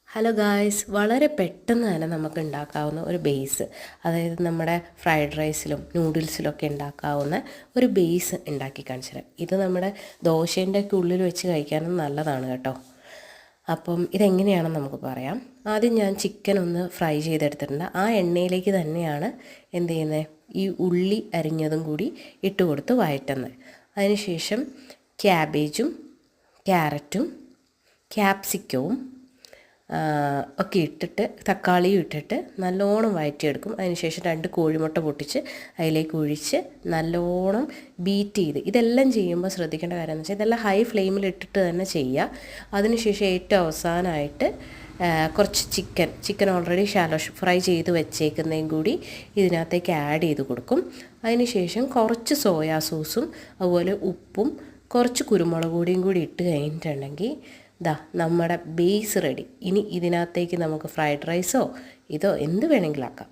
Hello guys, വളരെ പെട്ടെന്ന് തന്നെ നമുക്ക് ഉണ്ടാക്കാവുന്ന ഒരു ബേസ്, അതായത് നമ്മുടെ ഫ്രൈഡ് റൈസിലും നൂഡിൽസിലൊക്കെ ഉണ്ടാക്കാവുന്ന ഒരു ബേസ് ഉണ്ടാക്കി കാണിച്ചു തരാം. ഇത് നമ്മുടെ ദോശേൻ്റെ ഒക്കെ ഉള്ളിൽ വെച്ച് കഴിക്കാനും നല്ലതാണ് കേട്ടോ. അപ്പം ഇതെങ്ങനെയാണെന്ന് നമുക്ക് പറയാം. ആദ്യം ഞാൻ ചിക്കൻ ഒന്ന് ഫ്രൈ ചെയ്തെടുത്തിട്ടുണ്ട്. ആ എണ്ണയിലേക്ക് തന്നെയാണ് എന്ത് ചെയ്യുന്നത്, ഈ ഉള്ളി അരിഞ്ഞതും കൂടി ഇട്ട് കൊടുത്ത് വഴറ്റുന്നത്. അതിനുശേഷം ക്യാബേജും ക്യാരറ്റും ക്യാപ്സിക്കവും ഒക്കെ ഇട്ടിട്ട് തക്കാളിയും ഇട്ടിട്ട് നല്ലോണം വഴറ്റിയെടുക്കും. അതിനുശേഷം 2 കോഴിമുട്ട പൊട്ടിച്ച് അതിലേക്ക് ഒഴിച്ച് നല്ലോണം ബീറ്റ് ചെയ്ത്, ഇതെല്ലാം ചെയ്യുമ്പോൾ ശ്രദ്ധിക്കേണ്ട കാര്യം എന്ന് വെച്ചാൽ ഇതെല്ലാം ഹൈ ഫ്ലെയിമിൽ ഇട്ടിട്ട് തന്നെ ചെയ്യുക. അതിനുശേഷം ഏറ്റവും അവസാനമായിട്ട് കുറച്ച് ചിക്കൻ ഓൾറെഡി ഷാലോ ഫ്രൈ ചെയ്ത് വെച്ചേക്കുന്നതും കൂടി ഇതിനകത്തേക്ക് ആഡ് ചെയ്ത് കൊടുക്കും. അതിനുശേഷം കുറച്ച് സോയാ സോസും അതുപോലെ ഉപ്പും കുറച്ച് കുരുമുളക് പൊടിയും കൂടി ഇട്ട് കഴിഞ്ഞിട്ടുണ്ടെങ്കിൽ നമ്മുടെ ബേസ് റെഡി. ഇനി ഇതിനകത്തേക്ക് നമുക്ക് ഫ്രൈഡ് റൈസോ ഇതോ എന്ത് വേണമെങ്കിലും ആക്കാം.